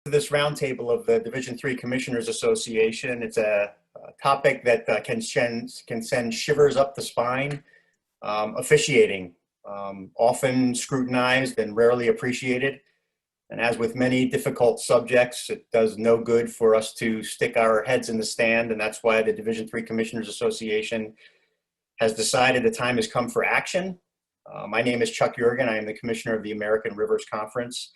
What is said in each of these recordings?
This roundtable of the Division III Commissioners Association. It's a topic that can send shivers up the spine. Officiating, often scrutinized and rarely appreciated. And as with many difficult subjects, it does no good for us to stick our heads in the sand. And that's why the Division III Commissioners Association has decided the time has come for action. My name is Chuck Yrigoyen. I am the Commissioner of the American Rivers Conference.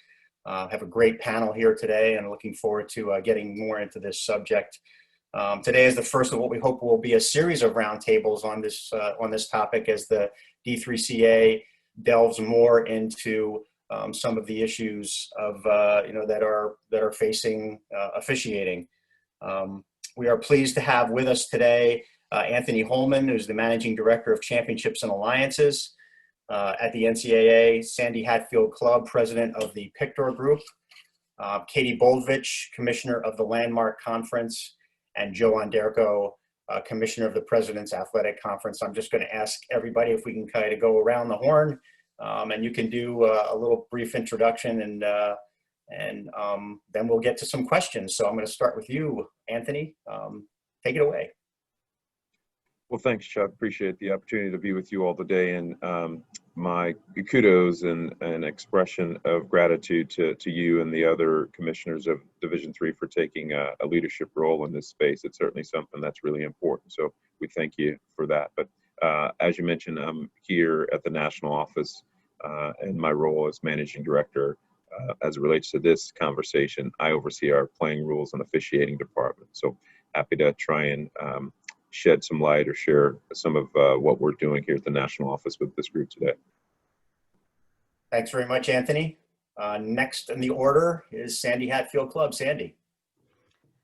Have a great panel here today and looking forward to getting more into this subject. Today is the first of what we hope will be a series of roundtables on this topic as the D3CA delves more into some of the issues of that are facing officiating. We are pleased to have with us today Anthony Holman, who's the Managing Director of Championships and Alliances at the NCAA, Sandy Hatfield Clubb, President of the PICTOR Group, Katie Boldvich, Commissioner of the Landmark Conference, and Joe Onderko, Commissioner of the President's Athletic Conference. I'm just going to ask everybody if we can kind of go around the horn, and you can do a little brief introduction, and then we'll get to some questions. So I'm going to start with you, Anthony. Take it away. Well, thanks, Chuck. Appreciate the opportunity to be with you all today, and my kudos and expression of gratitude to you and the other commissioners of Division III for taking a leadership role in this space. It's certainly something that's really important, so we thank you for that. But as you mentioned, I'm here at the national office in my role as managing director. As it relates to this conversation, I oversee our playing rules and officiating department, so happy to try and shed some light or share some of what we're doing here at the national office with this group today. Thanks very much, Anthony. Next in the order is Sandy Hatfield Clubb. Sandy.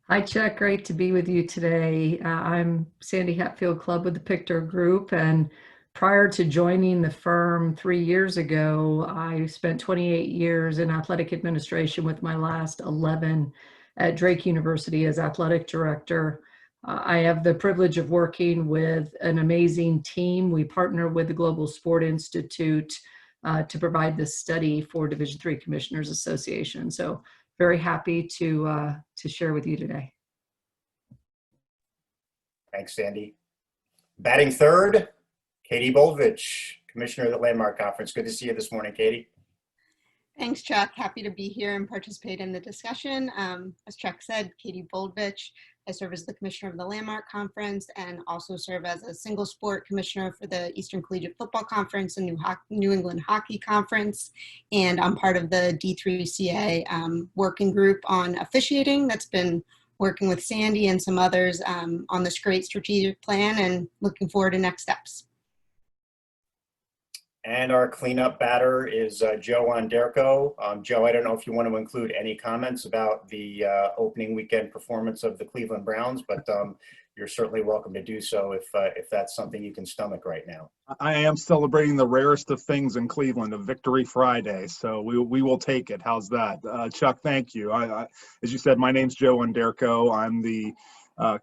Hi, Chuck. Great to be with you today. I'm Sandy Hatfield Clubb with the PICTOR Group, and prior to joining the firm 3 years ago, I spent 28 years in athletic administration, with my last 11 at Drake University as athletic director. I have the privilege of working with an amazing team. We partner with the Global Sport Institute to provide this study for Division III Commissioners Association. So very happy to share with you today. Thanks, Sandy. Batting third, Katie Boldvich, Commissioner of the Landmark Conference. Good to see you this morning, Katie. Thanks, Chuck. Happy to be here and participate in the discussion. As Chuck said, Katie Boldvich. I serve as the Commissioner of the Landmark Conference and also serve as a single sport commissioner for the Eastern Collegiate Football Conference and New England Hockey Conference. And I'm part of the D3CA working group on officiating that's been working with Sandy and some others on this great strategic plan, and looking forward to next steps. And our cleanup batter is Joe Onderko. Joe, I don't know if you want to include any comments about the opening weekend performance of the Cleveland Browns, but you're certainly welcome to do so if that's something you can stomach right now. I am celebrating the rarest of things in Cleveland, a Victory Friday, so we will take it. How's that? Chuck, thank you. As you said, my name's Joe Onderko. I'm the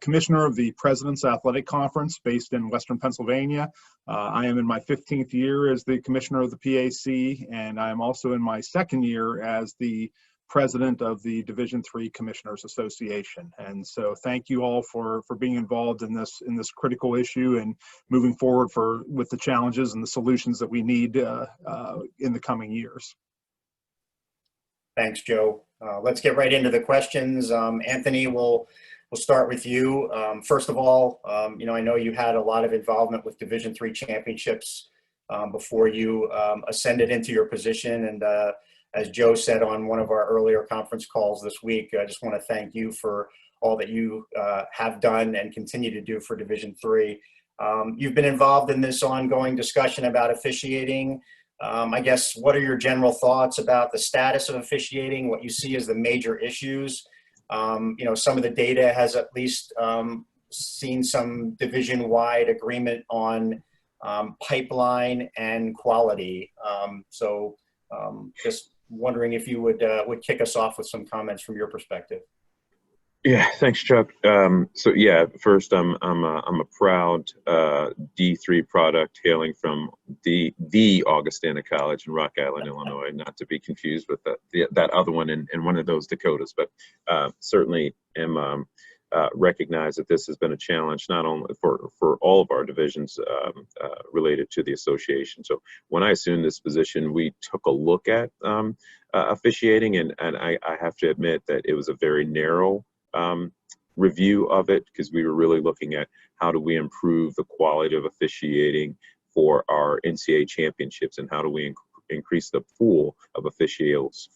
Commissioner of the President's Athletic Conference based in Western Pennsylvania. I am in my 15th year as the Commissioner of the PAC, and I'm also in my second year as the President of the Division III Commissioners Association. And so thank you all for being involved in this critical issue and moving forward with the challenges and the solutions that we need in the coming years. Thanks, Joe. Let's get right into the questions. Anthony, we'll start with you. First of all, I know you had a lot of involvement with Division III championships before you ascended into your position. And as Joe said on one of our earlier conference calls this week, I just want to thank you for all that you have done and continue to do for Division III. You've been involved in this ongoing discussion about officiating. I guess, what are your general thoughts about the status of officiating, what you see as the major issues? Some of the data has at least seen some division-wide agreement on pipeline and quality. Just wondering if you would kick us off with some comments from your perspective. Yeah, thanks, Chuck. So yeah, first, I'm a proud D3 product hailing from the Augustana College in Rock Island, Illinois, not to be confused with that other one in one of those Dakotas. But certainly am recognize that this has been a challenge not only for all of our divisions related to the association. So when I assumed this position, we took a look at officiating, and I have to admit that it was a very narrow review of it, because we were really looking at how do we improve the quality of officiating for our NCAA championships, and how do we increase the pool of officials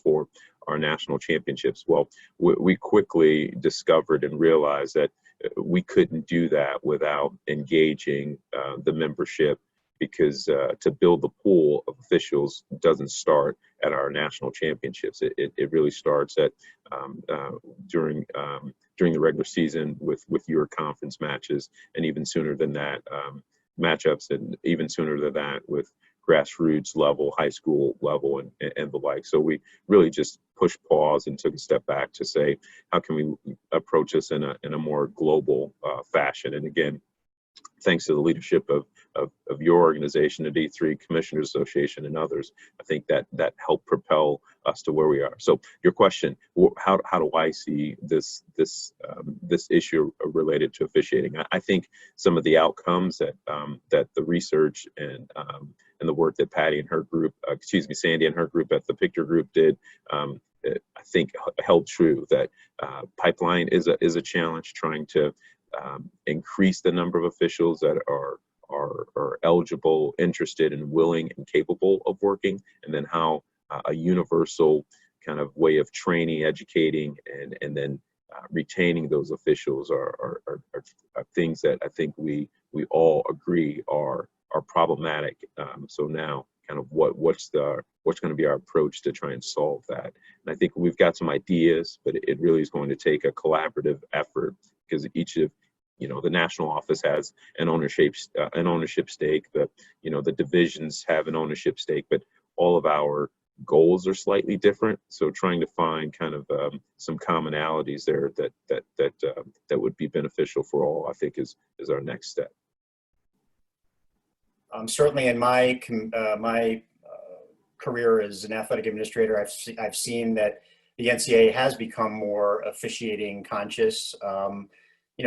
for our national championships. Well, we quickly discovered and realized that we couldn't do that without engaging the membership, because to build the pool of officials doesn't start at our national championships. It really starts at during the regular season with your conference matches, and even sooner than that, matchups, and even sooner than that with grassroots level, high school level, and the like. So we really just pushed pause and took a step back to say, how can we approach this in a more global fashion? And again, thanks to the leadership of your organization, the D3 Commissioners Association, and others, I think that helped propel us to where we are. So your question, how do I see this issue related to officiating? I think some of the outcomes that the research and the work that Patty and her group, Sandy and her group at the PICTOR group did, I think held true. That pipeline is a challenge, trying to increase the number of officials that are eligible, interested, and willing and capable of working, and then how a universal kind of way of training, educating, and then retaining those officials are things that I think we all agree are problematic. So now, kind of what's going to be our approach to try and solve that? And I think we've got some ideas, but it really is going to take a collaborative effort, because each of the national office has an ownership stake. The divisions have an ownership stake, but all of our goals are slightly different. So trying to find kind of some commonalities there that would be beneficial for all, I think is our next step. Certainly in my career as an athletic administrator, I've seen that the NCAA has become more officiating conscious.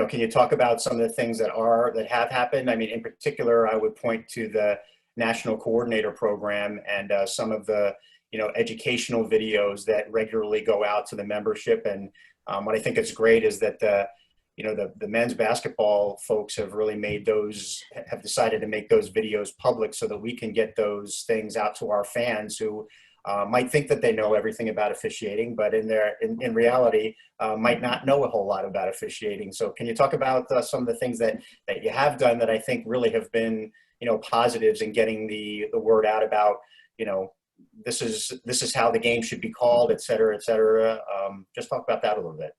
Can you talk about some of the things that have happened? I mean, in particular, I would point to the National Coordinator Program and some of the educational videos that regularly go out to the membership. And what I think is great is that the men's basketball folks have decided to make those videos public, so that we can get those things out to our fans who might think that they know everything about officiating, but in reality might not know a whole lot about officiating. So can you talk about some of the things that you have done that I think really have been positives in getting the word out about this is how the game should be called, et cetera, et cetera. Just talk about that a little bit.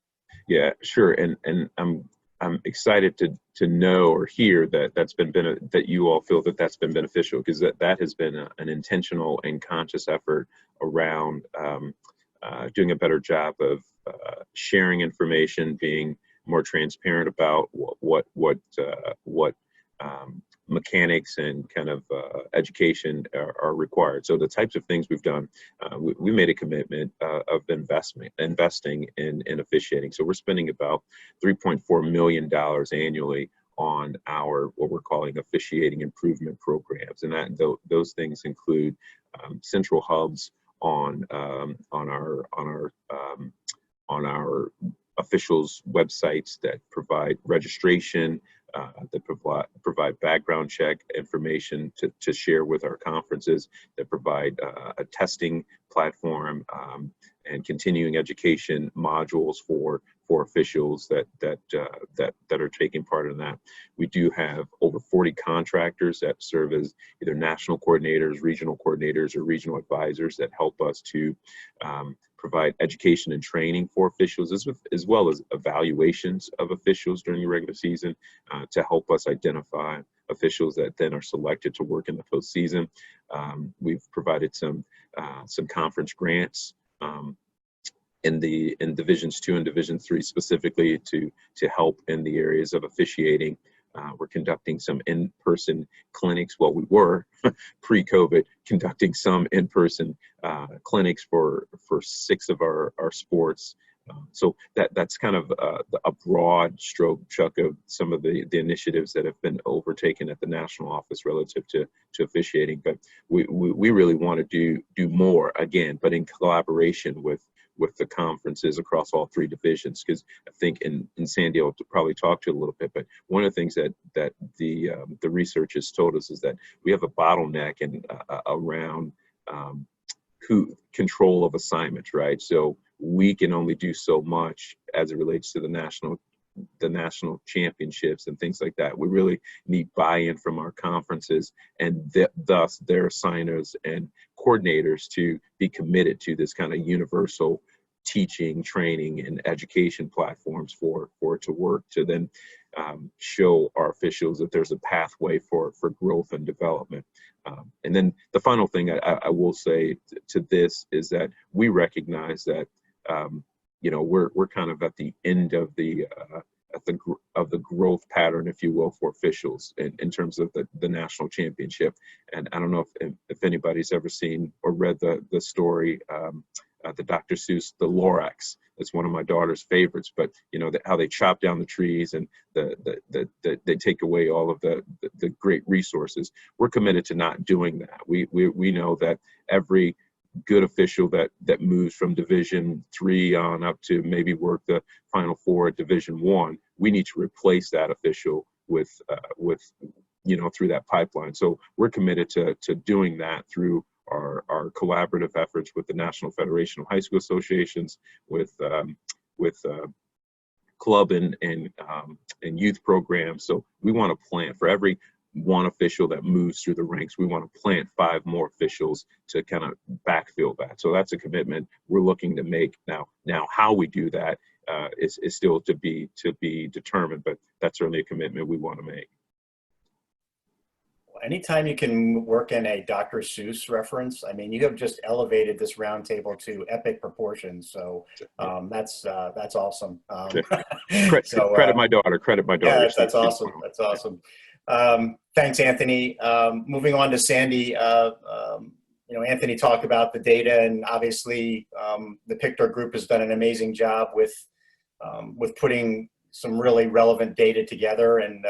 Yeah, sure. And I'm excited to know or hear that you all feel that's been beneficial, because that has been an intentional and conscious effort around doing a better job of sharing information, being more transparent about what mechanics and kind of education are required. So the types of things we've done, we made a commitment of investing in officiating. So we're spending about $3.4 million annually on what we're calling officiating improvement programs, and those things include central hubs on our officials' websites that provide registration, that provide background check information to share with our conferences, that provide a testing platform and continuing education modules for officials that are taking part in that. We do have over 40 contractors that serve as either national coordinators, regional coordinators, or regional advisors that help us to provide education and training for officials, as well as evaluations of officials during the regular season to help us identify officials that then are selected to work in the postseason. We've provided some conference grants in Divisions 2 and Division 3 specifically to help in the areas of officiating. We're conducting some in-person clinics. Well, we were pre-COVID conducting some in-person clinics for 6 of our sports. So that's kind of a broad stroke, Chuck, of some of the initiatives that have been overtaken at the national office relative to officiating. But we really want to do more, again, but in collaboration with the conferences across all 3 divisions, because I think in Sandy, I'll probably talk to you a little bit, but one of the things that the research has told us is that we have a bottleneck around who control of assignments, right? So we can only do so much as it relates to the national championships and things like that. We really need buy-in from our conferences and thus their assigners and coordinators to be committed to this kind of universal teaching, training, and education platforms for it to work, to then show our officials that there's a pathway for growth and development. And then the final thing I will say to this is that we recognize that we're kind of at the end of the growth pattern, if you will, for officials in terms of the national championship. And I don't know if anybody's ever seen or read the story, the Dr. Seuss, the Lorax. It's one of my daughter's favorites, but how they chop down the trees and they take away all of the great resources. We're committed to not doing that. We know that every good official that moves from Division 3 on up to maybe work the Final Four at Division 1, we need to replace that official with through that pipeline. So we're committed to doing that through our collaborative efforts with the National Federation of High School Associations, with Clubb and youth programs. So we want to plan for every one official that moves through the ranks. We want to plant 5 more officials to kind of backfill that. So that's a commitment we're looking to make now. Now, how we do that is still to be determined, but that's certainly a commitment we want to make. Anytime you can work in a Dr. Seuss reference, I mean, you have just elevated this roundtable to epic proportions. So that's awesome. Credit my daughter. Yeah, that's awesome. That's awesome. Thanks, Anthony. Moving on to Sandy. Anthony talked about the data, and obviously the PICTOR group has done an amazing job with putting some really relevant data together. And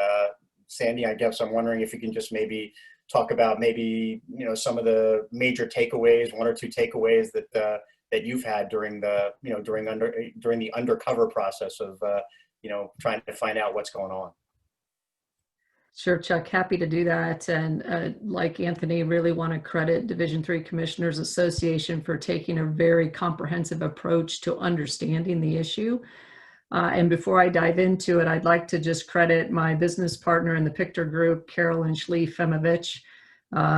Sandy, I guess I'm wondering if you can just maybe talk about some of the major takeaways, 1 or 2 takeaways that you've had during the during the undercover process of trying to find out what's going on. Sure, Chuck, happy to do that. And like Anthony, really want to credit Division III Commissioners Association for taking a very comprehensive approach to understanding the issue. And before I dive into it, I'd like to just credit my business partner in the PICTOR group, Carolyn Schlief-Femovich,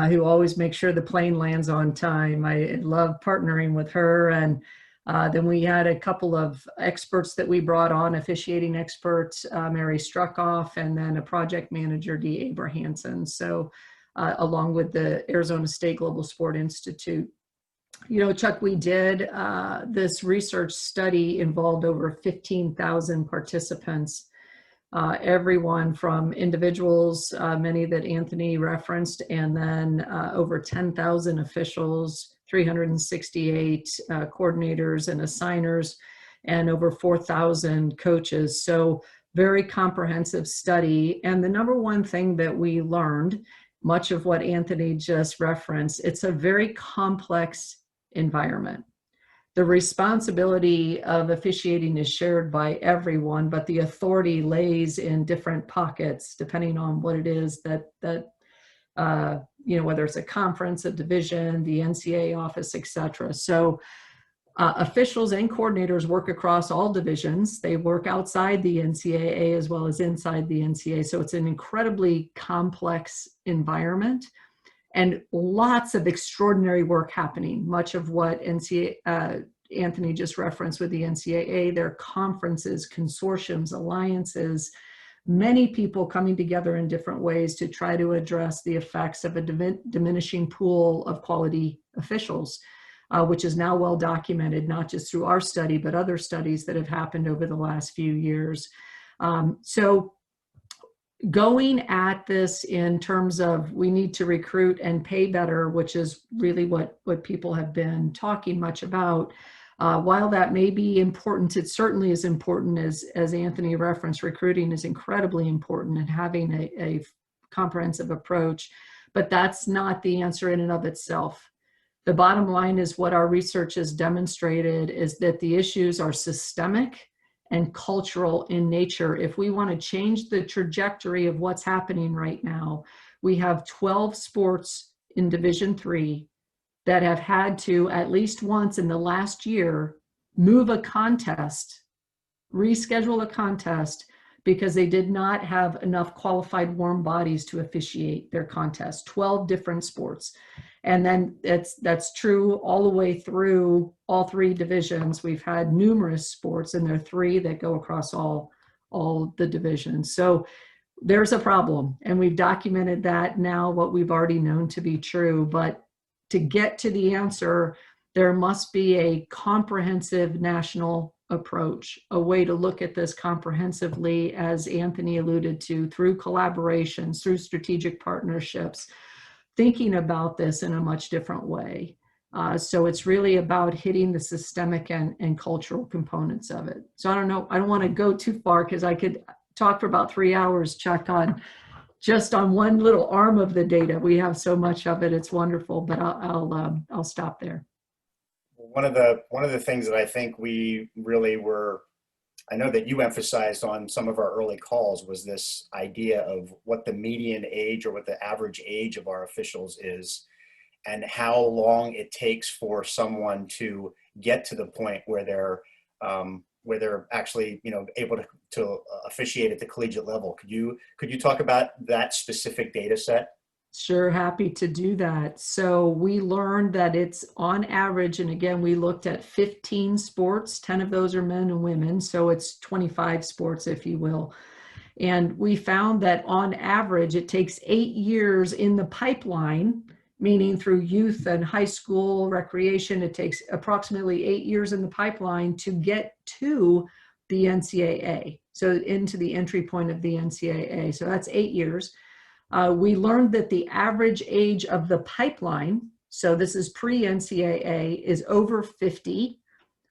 who always makes sure the plane lands on time. I love partnering with her. And then we had a couple of experts that we brought on, officiating experts, Mary Struckoff, and then a project manager, D. Abrahamson. So along with the Arizona State Global Sport Institute. Chuck, we did this research study involved over 15,000 participants, everyone from individuals, many that Anthony referenced, and then over 10,000 officials, 368 coordinators and assigners, and over 4,000 coaches. So very comprehensive study. And the number one thing that we learned, much of what Anthony just referenced, it's a very complex environment. The responsibility of officiating is shared by everyone, but the authority lays in different pockets depending on what it is that whether it's a conference, a division, the NCAA office, etc. So officials and coordinators work across all divisions. They work outside the NCAA as well as inside the NCAA. So it's an incredibly complex environment. And lots of extraordinary work happening. Much of what Anthony just referenced with the NCAA, their conferences, consortiums, alliances, many people coming together in different ways to try to address the effects of a diminishing pool of quality officials. which is now well documented, not just through our study, but other studies that have happened over the last few years. So going at this in terms of we need to recruit and pay better, which is really what people have been talking much about. While that may be important, it certainly is important, as Anthony referenced, recruiting is incredibly important and having a comprehensive approach, but that's not the answer in and of itself. The bottom line is what our research has demonstrated is that the issues are systemic and cultural in nature. If we want to change the trajectory of what's happening right now, we have 12 sports in Division III that have had to, at least once in the last year, move a contest, reschedule a contest, because they did not have enough qualified warm bodies to officiate their contest. 12 different sports. And then that's true all the way through all three divisions. We've had numerous sports, and there are three that go across all the divisions. So there's a problem, and we've documented that now, what we've already known to be true. But to get to the answer, there must be a comprehensive national approach, a way to look at this comprehensively, as Anthony alluded to, through collaborations, through strategic partnerships, thinking about this in a much different way. So it's really about hitting the systemic and cultural components of it. So I don't know, I don't want to go too far, because I could talk for about 3 hours, Chuck, on just on one little arm of the data. We have so much of it, it's wonderful, but I'll stop there. One of the things that I think we really were, I know that you emphasized on some of our early calls, was this idea of what the median age or what the average age of our officials is, and how long it takes for someone to get to the point where they're actually, you know, able to officiate at the collegiate level. Could you talk about that specific data set? Sure, happy to do that. So we learned that it's on average, and again, we looked at 15 sports, 10 of those are men and women, so it's 25 sports, if you will. And we found that on average, it takes 8 years in the pipeline, meaning through youth and high school recreation. It takes approximately 8 years in the pipeline to get to the NCAA, so into the entry point of the NCAA. So that's 8 years. We learned that the average age of the pipeline, so this is pre-NCAA, is over 50.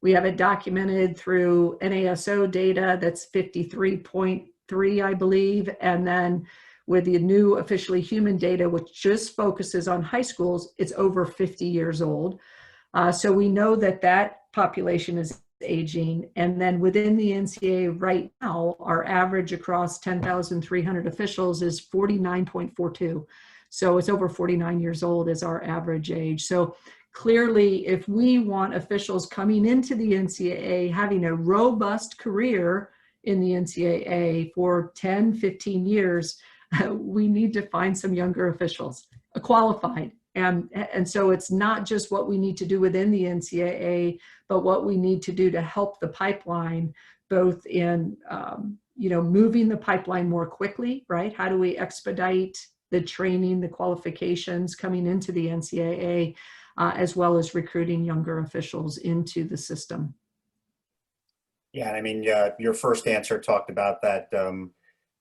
We have it documented through NASO data, that's 53.3, I believe. And then with the new officially human data, which just focuses on high schools, it's over 50 years old. So we know that that population is aging. And then within the NCAA right now, our average across 10,300 officials is 49.42. So it's over 49 years old is our average age. So clearly, if we want officials coming into the NCAA having a robust career in the NCAA for 10, 15 years, we need to find some younger officials, qualified. And so it's not just what we need to do within the NCAA, but what we need to do to help the pipeline, both in moving the pipeline more quickly, right? How do we expedite the training, the qualifications coming into the NCAA, as well as recruiting younger officials into the system? Yeah, I mean, your first answer talked about that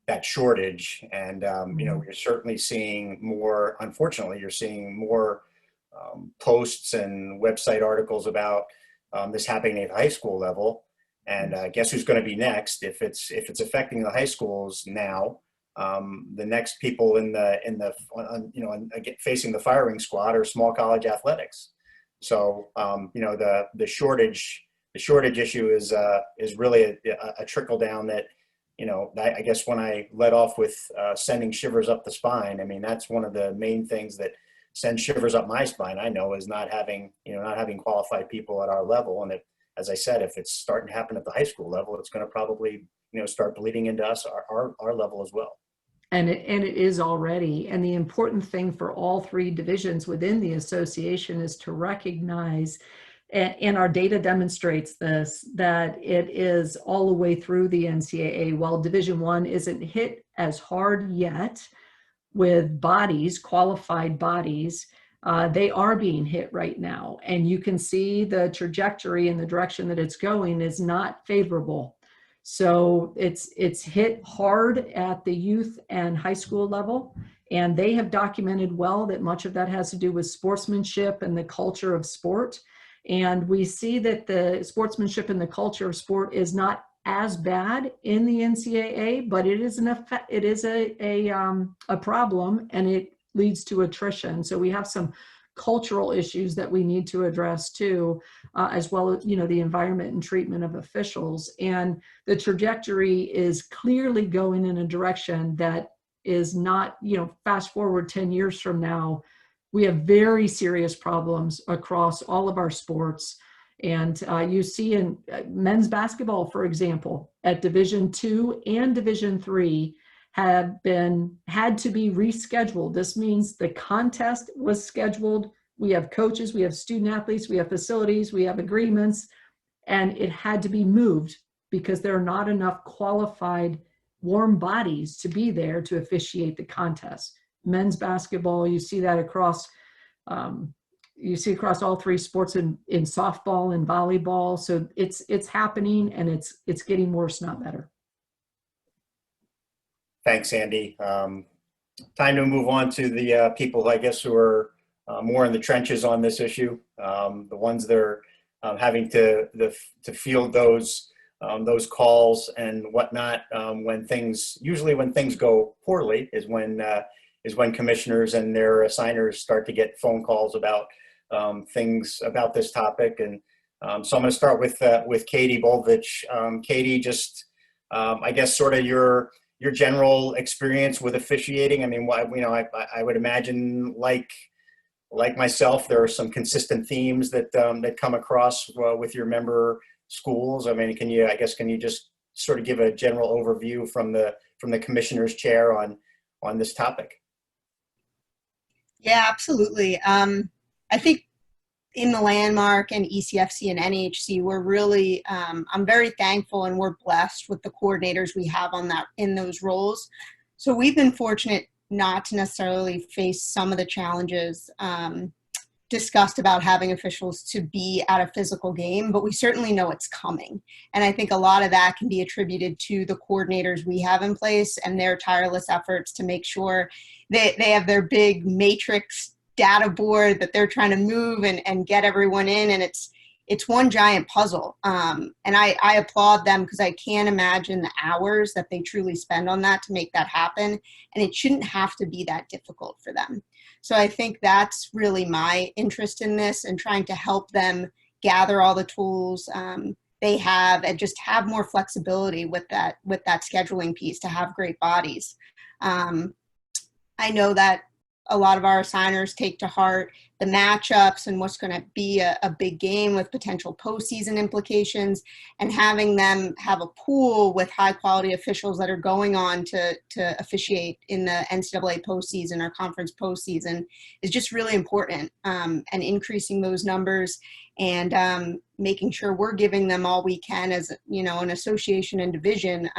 that shortage, and you're certainly seeing more. Unfortunately, you're seeing more posts and website articles about this happening at the high school level. And guess who's going to be next? If it's affecting the high schools now, the next people facing the firing squad are small college athletics. So the shortage issue is really a trickle down that. I guess when I led off with sending shivers up the spine, I mean, that's one of the main things that sends shivers up my spine, I know, is not having qualified people at our level. And as I said, if it's starting to happen at the high school level, it's going to probably, start bleeding into us, our level as well. And it is already. And the important thing for all three divisions within the association is to recognize, and our data demonstrates this, that it is all the way through the NCAA. While Division I isn't hit as hard yet with bodies, qualified bodies, they are being hit right now. And you can see the trajectory and the direction that it's going is not favorable. So it's hit hard at the youth and high school level. And they have documented well that much of that has to do with sportsmanship and the culture of sport. And we see that the sportsmanship and the culture of sport is not as bad in the NCAA, but it is a problem, and it leads to attrition. So we have some cultural issues that we need to address too, as well as, the environment and treatment of officials. And the trajectory is clearly going in a direction that is not, fast forward 10 years from now, we have very serious problems across all of our sports. And you see in men's basketball, for example, at Division II and Division III had to be rescheduled. This means the contest was scheduled. We have coaches, we have student athletes, we have facilities, we have agreements, and it had to be moved because there are not enough qualified warm bodies to be there to officiate the contest. Men's basketball, you see that across all three sports in softball and volleyball. So it's happening, and it's getting worse, not better. Thanks, Andy. Time to move on to the people, I guess, who are more in the trenches on this issue. The ones that are having to field those calls and whatnot when things go poorly is when commissioners and their assigners start to get phone calls about things about this topic. And so I'm going to start with Katie Boldvich. Katie, just I guess sort of your general experience with officiating. I mean, I would imagine like myself, there are some consistent themes that come across with your member schools. I mean, can you just sort of give a general overview from the commissioner's chair on this topic? Yeah, absolutely. I think in the Landmark and ECFC and NHC, we're really, I'm very thankful, and we're blessed with the coordinators we have in those roles. So we've been fortunate not to necessarily face some of the challenges discussed about having officials to be at a physical game, but we certainly know it's coming. And I think a lot of that can be attributed to the coordinators we have in place and their tireless efforts to make sure they have their big matrix data board that they're trying to move and get everyone in. And it's one giant puzzle. And I applaud them, because I can't imagine the hours that they truly spend on that to make that happen. And it shouldn't have to be that difficult for them. So I think that's really my interest in this, and trying to help them gather all the tools they have and just have more flexibility with that scheduling piece to have great bodies. I know that a lot of our assigners take to heart the matchups and what's going to be a big game with potential postseason implications, and having them have a pool with high quality officials that are going on to officiate in the NCAA postseason or conference postseason is just really important, and increasing those numbers and making sure we're giving them all we can as, an association and division,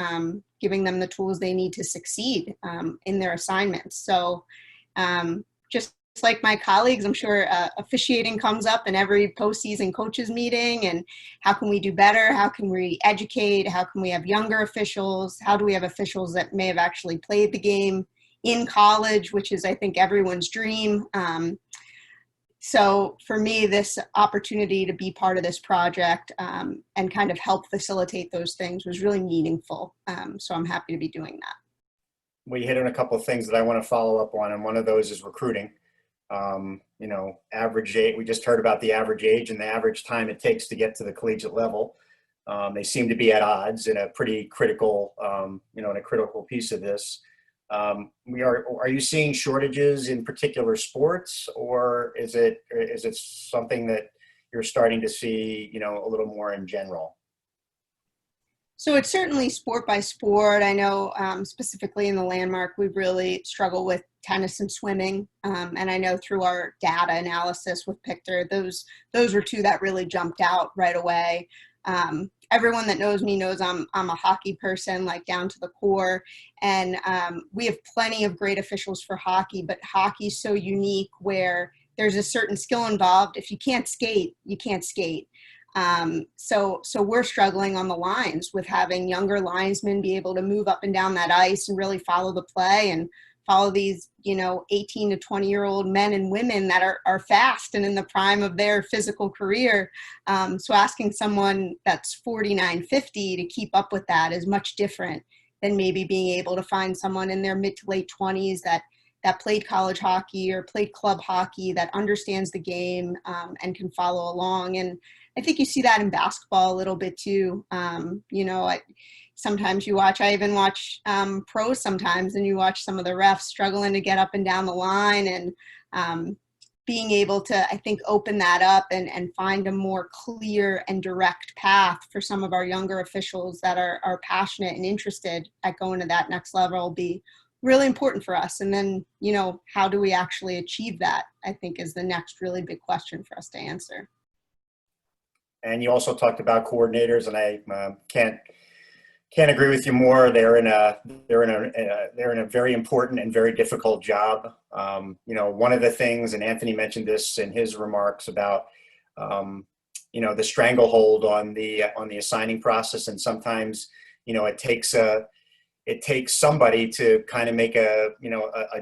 giving them the tools they need to succeed in their assignments. So just like my colleagues, I'm sure officiating comes up in every postseason coaches meeting, and how can we do better? How can we educate? How can we have younger officials? How do we have officials that may have actually played the game in college, which is, I think, everyone's dream. So for me, this opportunity to be part of this project and kind of help facilitate those things was really meaningful. So I'm happy to be doing that. We hit on a couple of things that I want to follow up on, and one of those is recruiting. Average age, we just heard about the average age and the average time it takes to get to the collegiate level. They seem to be at odds in a pretty critical, in a critical piece of this. Are you seeing shortages in particular sports, or is it something that you're starting to see, a little more in general? So it's certainly sport by sport. I know specifically in the Landmark, we really struggle with tennis and swimming. And I know through our data analysis with PICTOR, those were two that really jumped out right away. Everyone that knows me knows I'm a hockey person, like down to the core. And we have plenty of great officials for hockey, but hockey's so unique where there's a certain skill involved. If you can't skate, you can't skate. So we're struggling on the lines with having younger linesmen be able to move up and down that ice and really follow the play and follow these, 18 to 20-year-old men and women that are fast and in the prime of their physical career. So asking someone that's 49, 50 to keep up with that is much different than maybe being able to find someone in their mid to late 20s that played college hockey or played club hockey, that understands the game and can follow along. And I think you see that in basketball a little bit too. Sometimes I even watch pros sometimes, and you watch some of the refs struggling to get up and down the line, and being able to, I think, open that up and find a more clear and direct path for some of our younger officials that are passionate and interested at going to that next level will be really important for us. And then, how do we actually achieve that, I think, is the next really big question for us to answer. And you also talked about coordinators, and I can't agree with you more. They're in a very important and very difficult job. One of the things, and Anthony mentioned this in his remarks about, the stranglehold on the assigning process, and sometimes, it takes somebody to kind of make a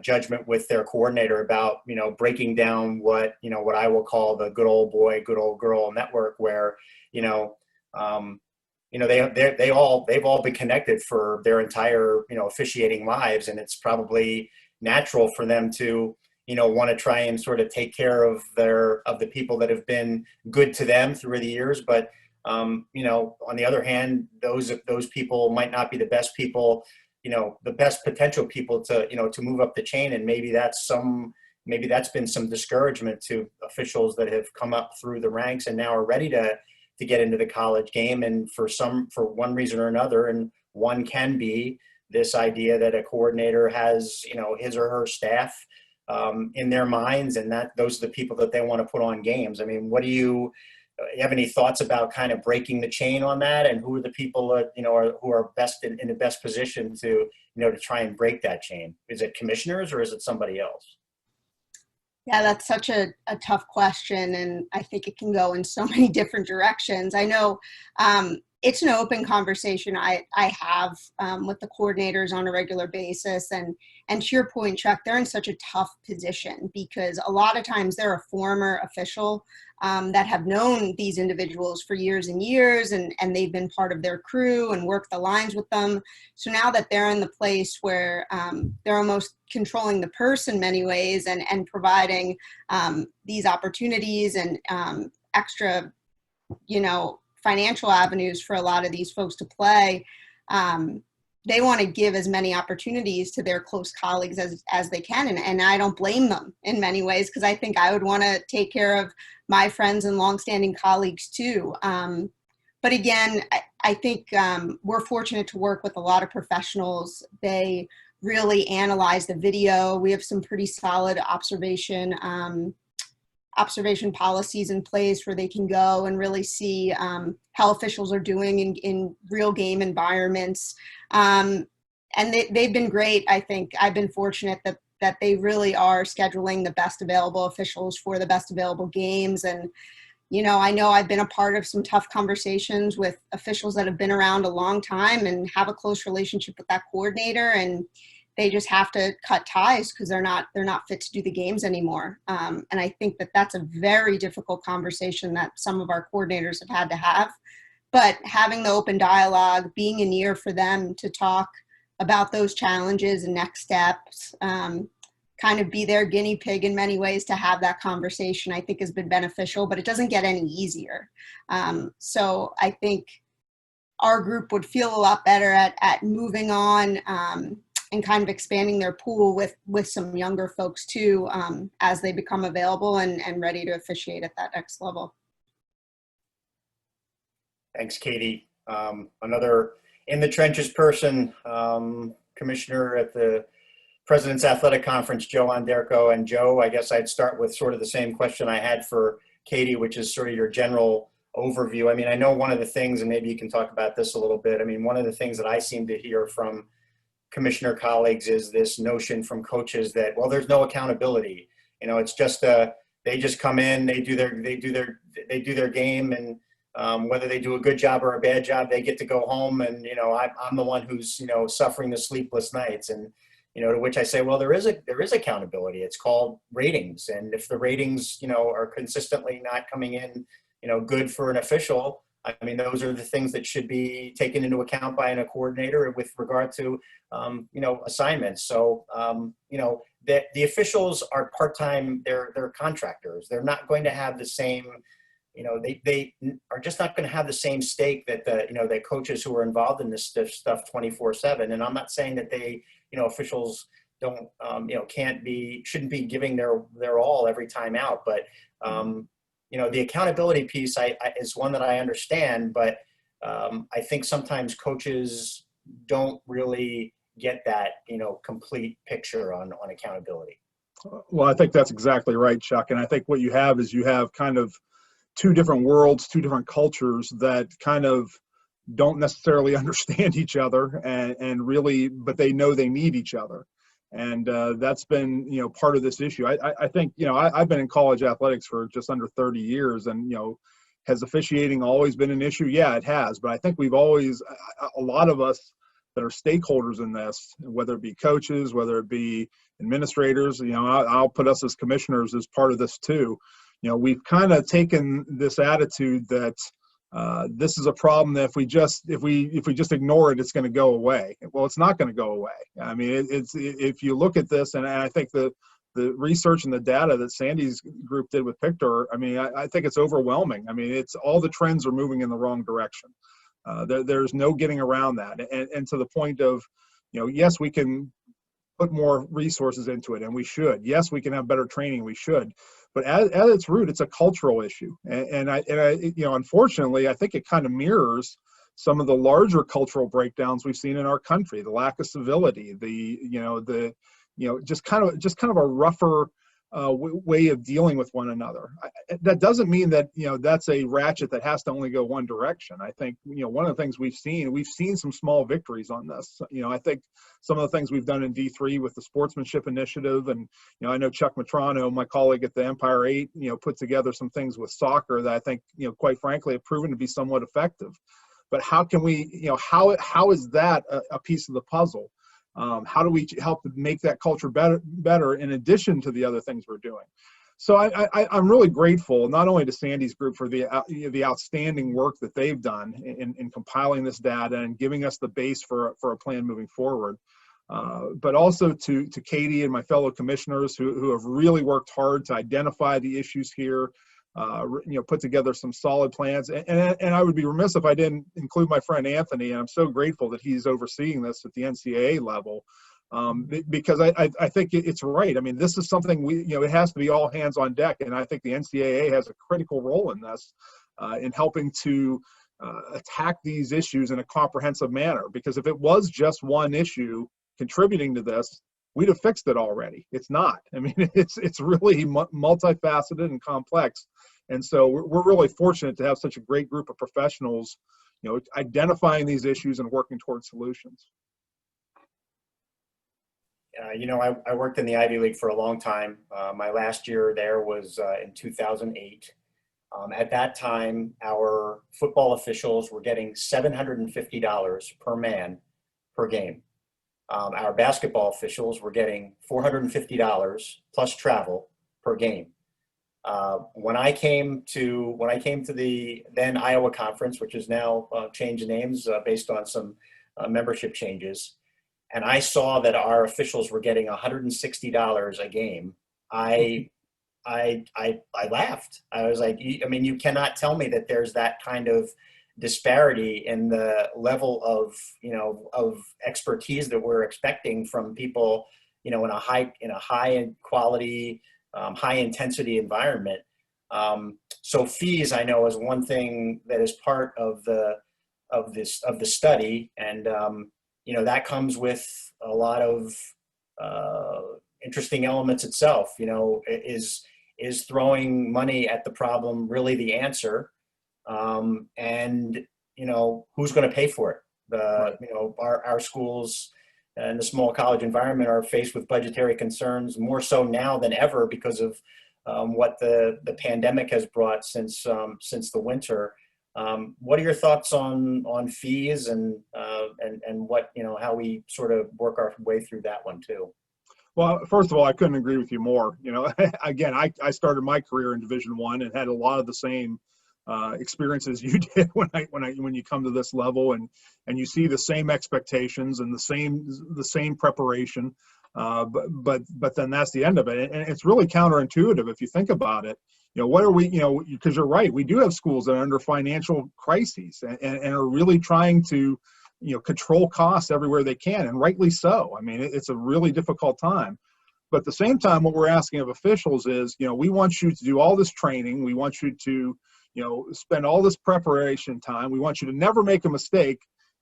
judgment with their coordinator about, breaking down what I will call the good old boy, good old girl network, where, they've all been connected for their entire, officiating lives. And it's probably natural for them to, want to try and sort of take care of the people that have been good to them through the years. But, on the other hand, those people might not be the best people, the best potential people to move up the chain. And maybe that's been some discouragement to officials that have come up through the ranks and now are ready to get into the college game. And for one reason or another, and one can be this idea that a coordinator has, his or her staff in their minds, and that those are the people that they want to put on games. I mean, do you have any thoughts about kind of breaking the chain on that, and who are the people that, who are best in the best position to, to try and break that chain? Is it commissioners or is it somebody else? Yeah, that's such a tough question, and I think it can go in so many different directions. I know it's an open conversation I have with the coordinators on a regular basis, and to your point, Chuck, they're in such a tough position because a lot of times they're a former official that have known these individuals for years and years, and they've been part of their crew and worked the lines with them. So now that they're in the place where they're almost controlling the purse in many ways and providing these opportunities and extra, financial avenues for a lot of these folks to play, they want to give as many opportunities to their close colleagues as they can. And I don't blame them in many ways, because I think I would want to take care of my friends and longstanding colleagues too. But again, I think we're fortunate to work with a lot of professionals. They really analyze the video. We have some pretty solid observation policies in place where they can go and really see how officials are doing in real game environments. And they've been great. I think I've been fortunate that they really are scheduling the best available officials for the best available games. And, I know I've been a part of some tough conversations with officials that have been around a long time and have a close relationship with that coordinator, and they just have to cut ties because they're not fit to do the games anymore. And I think that's a very difficult conversation that some of our coordinators have had to have. But having the open dialogue, being an ear for them to talk about those challenges and next steps, kind of be their guinea pig in many ways to have that conversation, I think has been beneficial, but it doesn't get any easier. So I think our group would feel a lot better at moving on and kind of expanding their pool with some younger folks too, as they become available and ready to officiate at that next level. Thanks, Katie. Another in the trenches person, commissioner at the President's Athletic Conference, Joe Onderko. And Joe, I guess I'd start with sort of the same question I had for Katie, which is sort of your general overview. I mean, I know one of the things, and maybe you can talk about this a little bit. I mean, one of the things that I seem to hear from commissioner colleagues is this notion from coaches that, well, there's no accountability. It's just a they just come in, they do their game, and whether they do a good job or a bad job, they get to go home. And I'm the one who's suffering the sleepless nights. And to which I say, well, there is accountability. It's called ratings, and if the ratings are consistently not coming in good for an official, I mean, those are the things that should be taken into account by a coordinator with regard to, assignments. So, the officials are part-time, they're contractors. They're not going to have the same, they are just not going to have the same stake that the coaches who are involved in this stuff 24/7. And I'm not saying that officials don't, shouldn't be giving their all every time out, but, the accountability piece is one that I understand, but I think sometimes coaches don't really get that, complete picture on accountability. Well, I think that's exactly right, Chuck. And I think what you have is you have kind of two different worlds, two different cultures that kind of don't necessarily understand each other and really, but they know they need each other. And that's been, part of this issue. I think, I've been in college athletics for just under 30 years, and, has officiating always been an issue? Yeah, it has. But I think we've always, a lot of us that are stakeholders in this, whether it be coaches, whether it be administrators, I'll put us as commissioners as part of this too. We've kind of taken this attitude that this is a problem that if we just ignore it, it's going to go away. Well, it's not going to go away. I mean, if you look at this, and I think the research and the data that Sandy's group did with PICTOR, I mean, I think it's overwhelming. I mean, it's all the trends are moving in the wrong direction. There's no getting around that. And to the point of, yes, we can put more resources into it, and we should. Yes, we can have better training, we should. But at its root, it's a cultural issue. And I unfortunately, I think it kind of mirrors some of the larger cultural breakdowns we've seen in our country, the lack of civility, just kind of a rougher way of dealing with one another. That doesn't mean that, that's a ratchet that has to only go one direction. I think, one of the things we've seen some small victories on this. I think some of the things we've done in D3 with the sportsmanship initiative, and, I know Chuck Matrano, my colleague at the Empire 8, put together some things with soccer that I think, quite frankly, have proven to be somewhat effective. But how can we, how is that a piece of the puzzle? How do we help to make that culture better in addition to the other things we're doing? So I'm really grateful, not only to Sandy's group for the outstanding work that they've done in compiling this data and giving us the base for a plan moving forward, but also to Katie and my fellow commissioners who have really worked hard to identify the issues here, put together some solid plans. And I would be remiss if I didn't include my friend Anthony, and I'm so grateful that he's overseeing this at the NCAA level, because I think it's right. I mean, this is something it has to be all hands on deck, and I think the NCAA has a critical role in this, in helping to attack these issues in a comprehensive manner. Because if it was just one issue contributing to this, we'd have fixed it already. It's not. I mean, it's really multifaceted and complex. And so we're really fortunate to have such a great group of professionals, identifying these issues and working towards solutions. I worked in the Ivy League for a long time. My last year there was in 2008. At that time, our football officials were getting $750 per man per game. Our basketball officials were getting $450 plus travel per game. When I came to the then Iowa Conference, which is now changed names based on some membership changes, and I saw that our officials were getting $160 a game, I laughed. I was like, I mean, you cannot tell me that there's that kind of disparity in the level of expertise that we're expecting from people in a high quality, high intensity environment. So fees, I know, is one thing that is part of the study, and that comes with a lot of interesting elements itself. Is throwing money at the problem really the answer? And who's going to pay for it? Our schools in the small college environment are faced with budgetary concerns more so now than ever because of what the pandemic has brought since the winter. What are your thoughts on fees and what, how we sort of work our way through that one too? Well, first of all, I couldn't agree with you more. Again, I started my career in Division I and had a lot of the same experiences you did when you come to this level, and you see the same expectations and the same preparation. But then that's the end of it, and it's really counterintuitive if you think about it. What are we? Because you're right, we do have schools that are under financial crises and are really trying to control costs everywhere they can, and rightly so. I mean, it's a really difficult time. But at the same time, what we're asking of officials is, we want you to do all this training. We want you to, spend all this preparation time. We want you to never make a mistake.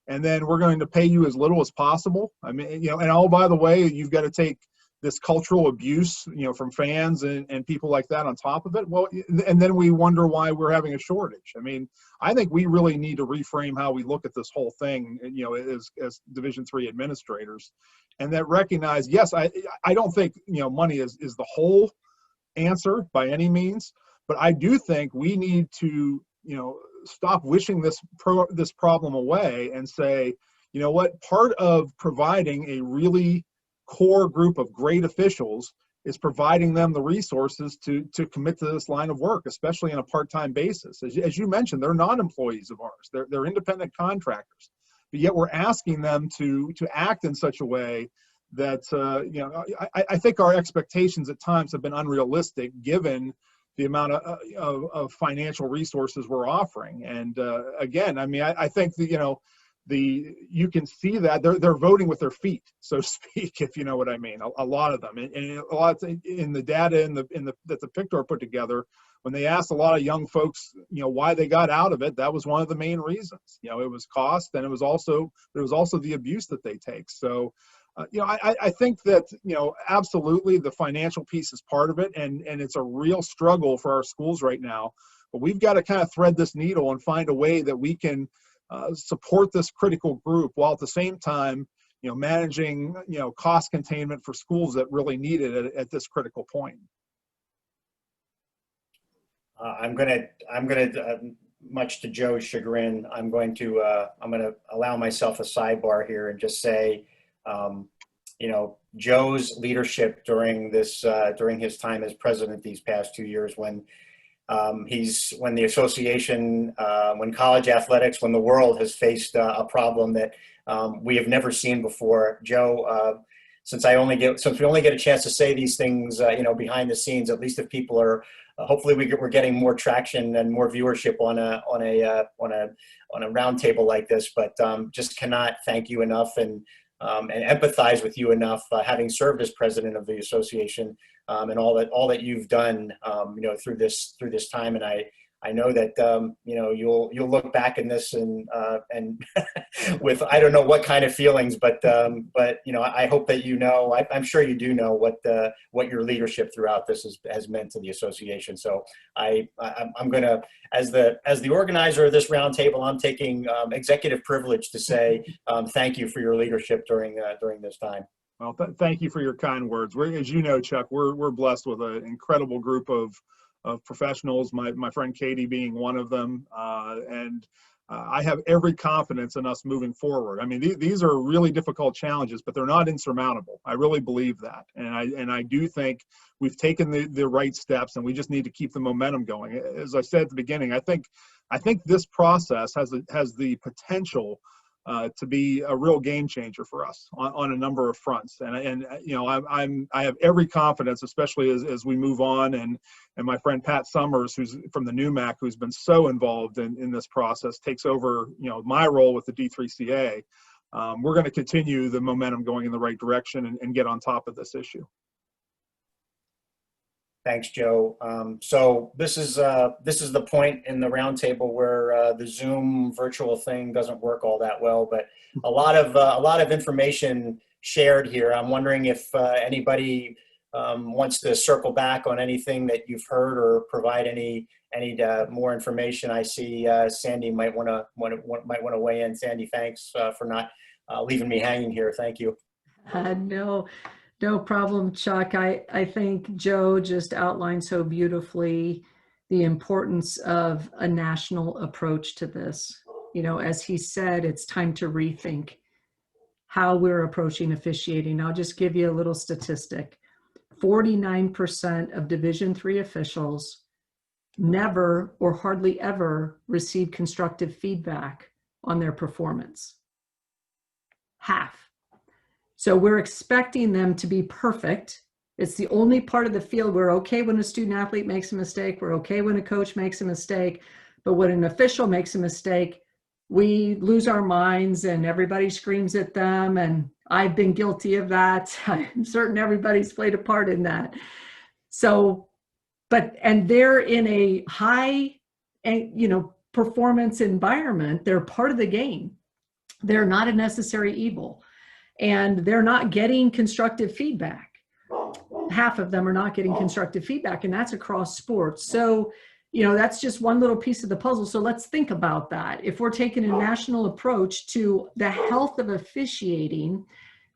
And then we're going to pay you as little as possible. I mean, and oh, by the way, you've got to take this cultural abuse, from fans and people like that on top of it. Well, and then we wonder why we're having a shortage. I mean, I think we really need to reframe how we look at this whole thing, as Division III administrators, and that recognize, yes, I don't think, money is the whole answer by any means, but I do think we need to, stop wishing this problem away and say, what, part of providing a really core group of great officials is providing them the resources to commit to this line of work, especially on a part-time basis. As you mentioned, they're not employees of ours. They're independent contractors, but yet we're asking them to act in such a way that, I think our expectations at times have been unrealistic given the amount of financial resources we're offering. And again, I mean, I think that, you can see that they're voting with their feet, so to speak, if you know what I mean. A lot of them, and a lot in the data that the PICTOR put together, when they asked a lot of young folks, why they got out of it, that was one of the main reasons. It was cost, and it was also the abuse that they take. So, I think that, absolutely the financial piece is part of it, and it's a real struggle for our schools right now. But we've got to kind of thread this needle and find a way that we can support this critical group while at the same time, managing, cost containment for schools that really need it at this critical point. I'm gonna, much to Joe's chagrin, I'm going to allow myself a sidebar here and just say, Joe's leadership during his time as president these past 2 years, when the association, when college athletics, when the world has faced a problem that we have never seen before. Joe, since we only get a chance to say these things, behind the scenes, at least if people are, hopefully we're getting more traction and more viewership on a roundtable like this. But just cannot thank you enough and empathize with you enough, having served as president of the association, and all that you've done, through this time. And I know that you'll look back in this and with I don't know what kind of feelings, but I hope that I'm sure you do know what your leadership throughout this has meant to the association. So I'm gonna, as the organizer of this roundtable, I'm taking executive privilege to say thank you for your leadership during this time. Well, thank you for your kind words. As you know, Chuck, we're blessed with an incredible group of professionals, my friend Katie being one of them, and I have every confidence in us moving forward. I mean, these are really difficult challenges, but they're not insurmountable. I really believe that, and I do think we've taken the right steps, and we just need to keep the momentum going. As I said at the beginning, I think this process has the potential to be a real game changer for us on a number of fronts, and I have every confidence, especially as we move on, and my friend Pat Summers, who's from the NUMAC, who's been so involved in this process, takes over my role with the D3CA. We're going to continue the momentum going in the right direction and get on top of this issue. Thanks, Joe. So this is the point in the roundtable where the Zoom virtual thing doesn't work all that well, but a lot of information shared here. I'm wondering if anybody wants to circle back on anything that you've heard or provide any more information. I see Sandy might want to weigh in. Sandy, thanks for not leaving me hanging here. Thank you. No problem, Chuck. I think Joe just outlined so beautifully the importance of a national approach to this. You know, as he said, it's time to rethink how we're approaching officiating. I'll just give you a little statistic. 49% of Division III officials never or hardly ever receive constructive feedback on their performance. Half. So we're expecting them to be perfect. It's the only part of the field we're okay when a student athlete makes a mistake. We're okay when a coach makes a mistake. But when an official makes a mistake, we lose our minds and everybody screams at them. And I've been guilty of that. I'm certain everybody's played a part in that. So, and they're in a high, performance environment. They're part of the game. They're not a necessary evil. And they're not getting constructive feedback. Half of them are not getting constructive feedback, and that's across sports. So, that's just one little piece of the puzzle. So let's think about that. If we're taking a national approach to the health of officiating,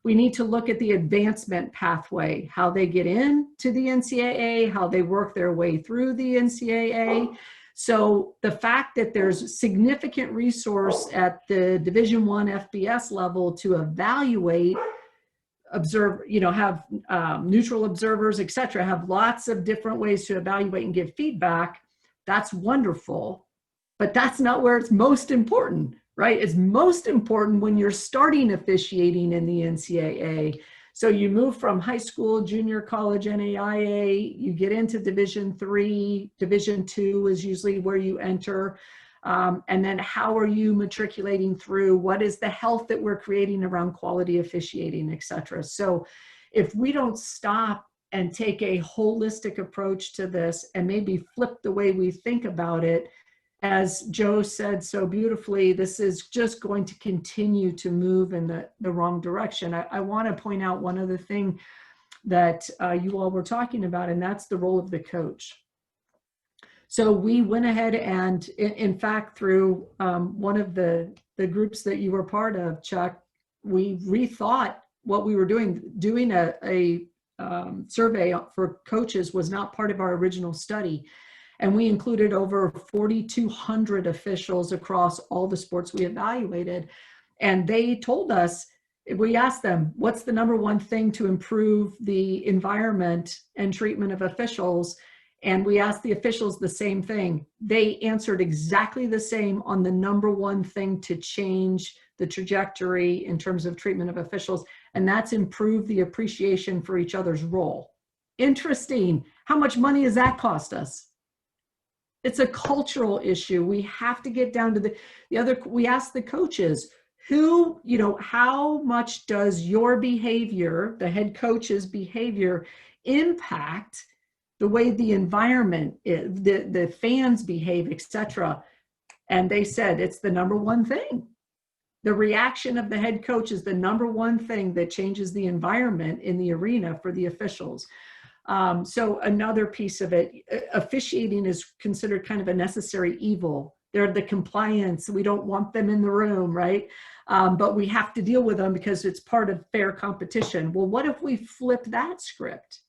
we need to look at the advancement pathway, how they get into the NCAA, how they work their way through the NCAA. So the fact that there's significant resource at the Division I FBS level to evaluate, observe, have neutral observers, et cetera, have lots of different ways to evaluate and give feedback, that's wonderful. But that's not where it's most important, right? It's most important when you're starting officiating in the NCAA. So you move from high school, junior college, NAIA, you get into Division III, Division II is usually where you enter. And then how are you matriculating through? What is the health that we're creating around quality officiating, et cetera? So if we don't stop and take a holistic approach to this and maybe flip the way we think about it, as Joe said so beautifully, this is just going to continue to move in the wrong direction. I want to point out one other thing that you all were talking about, and that's the role of the coach. So we went ahead and, in fact, through one of the groups that you were part of, Chuck, we rethought what we were doing. Doing a survey for coaches was not part of our original study. And we included over 4,200 officials across all the sports we evaluated. And they told us, we asked them, what's the number one thing to improve the environment and treatment of officials? And we asked the officials the same thing. They answered exactly the same on the number one thing to change the trajectory in terms of treatment of officials. And that's improve the appreciation for each other's role. Interesting. How much money does that cost us? It's a cultural issue. We have to get down to the other, we ask the coaches, how much does your behavior, the head coach's behavior, impact the way the environment is, the fans behave, et cetera? And they said it's the number one thing. The reaction of the head coach is the number one thing that changes the environment in the arena for the officials. So another piece of it, officiating is considered kind of a necessary evil. They're the compliance. We don't want them in the room, right? But we have to deal with them because it's part of fair competition. Well, what if we flip that script?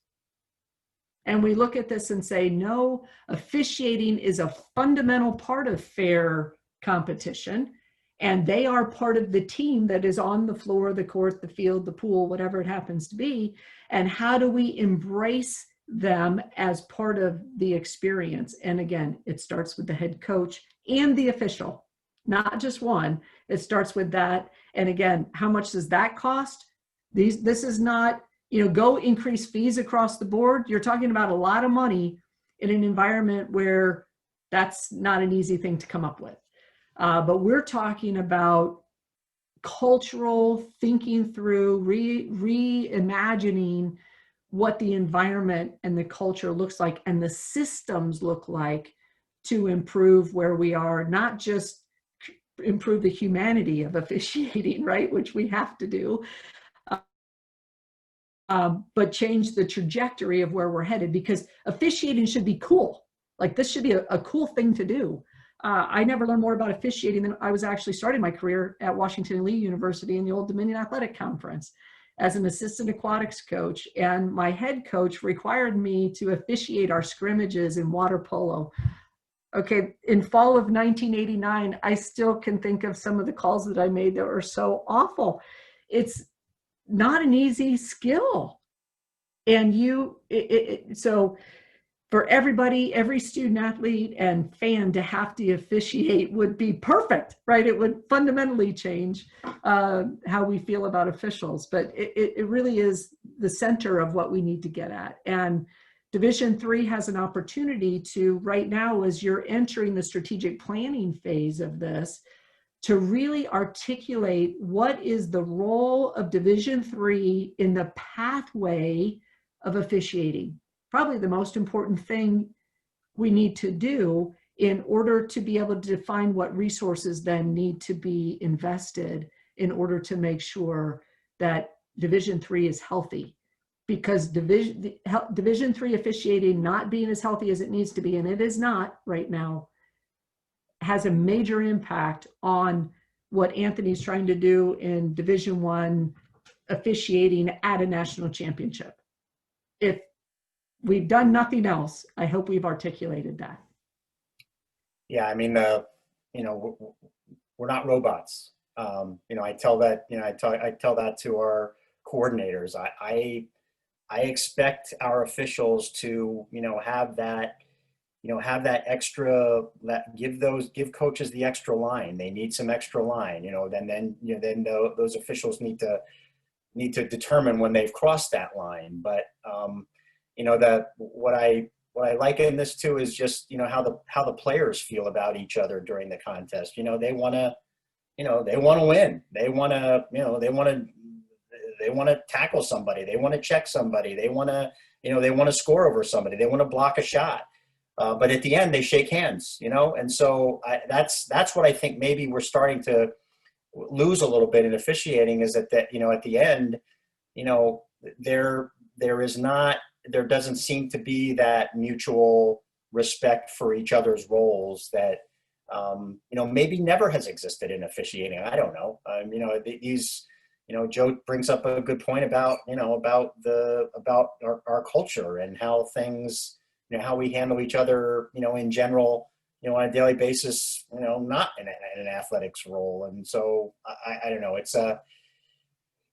And we look at this and say, no, officiating is a fundamental part of fair competition. And they are part of the team that is on the floor, the court, the field, the pool, whatever it happens to be. And how do we embrace them as part of the experience? And again, it starts with the head coach and the official, not just one. It starts with that. And again, how much does that cost? This is not, go increase fees across the board. You're talking about a lot of money in an environment where that's not an easy thing to come up with. But we're talking about cultural thinking through, reimagining what the environment and the culture looks like and the systems look like to improve where we are, not just improve the humanity of officiating, right, which we have to do, but change the trajectory of where we're headed, because officiating should be cool. Like, this should be a cool thing to do. I never learned more about officiating than I was actually starting my career at Washington and Lee University in the Old Dominion Athletic Conference. as an assistant aquatics coach, and my head coach required me to officiate our scrimmages in water polo. Okay, in fall of 1989, I still can think of some of the calls that I made that were so awful. It's not an easy skill. And so for everybody, every student athlete and fan to have to officiate would be perfect, right? It would fundamentally change how we feel about officials, but it really is the center of what we need to get at. And Division III has an opportunity to, right now, as you're entering the strategic planning phase of this, to really articulate what is the role of Division III in the pathway of officiating. Probably the most important thing we need to do in order to be able to define what resources then need to be invested in order to make sure that Division III is healthy. Because Division III officiating not being as healthy as it needs to be, and it is not right now, has a major impact on what Anthony's trying to do in Division I officiating at a national championship. If we've done nothing else, I hope we've articulated that. Yeah, I mean, you know, we're not robots. You know, I tell that, you know, I tell that to our coordinators. I expect our officials to, you know, have that extra, give coaches the extra line. They need some extra line, you know, then those officials need to determine when they've crossed that line. But, you know, what I like in this too is just, you know, how the players feel about each other during the contest. You know, they want to win. They want to, you know, they want to tackle somebody. They want to check somebody. They want to score over somebody. They want to block a shot. But at the end, they shake hands, you know? And so that's what I think maybe we're starting to lose a little bit in officiating, is that, you know, at the end, you know, there doesn't seem to be that mutual respect for each other's roles that, you know, maybe never has existed in officiating. I don't know. You know, you know, Joe brings up a good point about, you know, about our culture and how things, you know, how we handle each other, you know, in general, you know, on a daily basis, you know, not in an athletics role. And so I don't know,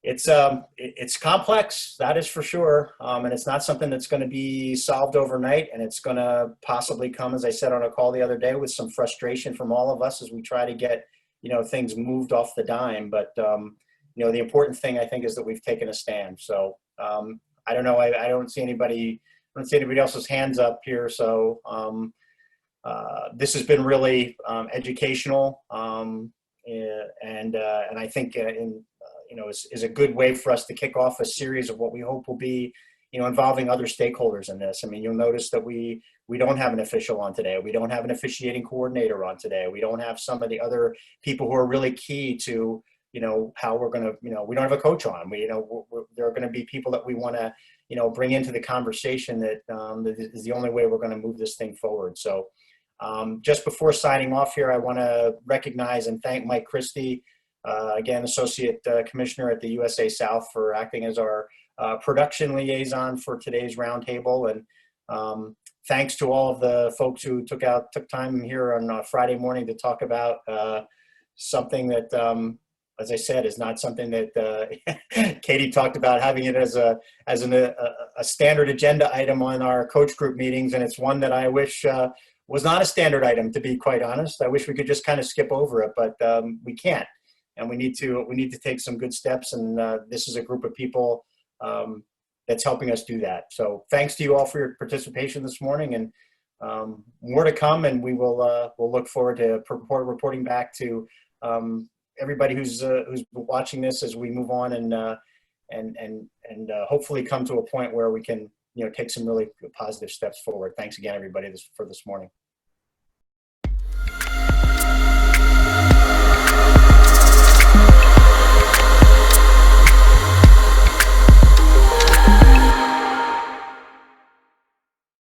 it's complex, that is for sure. And it's not something that's going to be solved overnight. And it's going to possibly come, as I said on a call the other day, with some frustration from all of us as we try to get, you know, things moved off the dime. But, you know, the important thing, I think, is that we've taken a stand. So I don't know, I don't see anybody else's hands up here. So this has been really educational, and I think you know, is a good way for us to kick off a series of what we hope will be, you know, involving other stakeholders in this. I mean, you'll notice that we don't have an official on today. We don't have an officiating coordinator on today. We don't have some of the other people who are really key to, you know, how we're going to, you know, we don't have a coach on. We, you know, there are going to be people that we want to, you know, bring into the conversation that is the only way we're going to move this thing forward. So just before signing off here, I want to recognize and thank Mike Christie, again, Associate Commissioner at the USA South, for acting as our production liaison for today's roundtable. And thanks to all of the folks who took time here on Friday morning to talk about something that, as I said, is not something that Katie talked about having it as a standard agenda item on our coach group meetings, and it's one that I wish was not a standard item, to be quite honest. I wish we could just kind of skip over it, but we can't, and we need to take some good steps, and this is a group of people that's helping us do that. So thanks to you all for your participation this morning, and more to come, and we'll look forward to reporting back to everybody who's watching this as we move on, and hopefully come to a point where we can, you know, take some really positive steps forward. Thanks again, everybody, for this morning.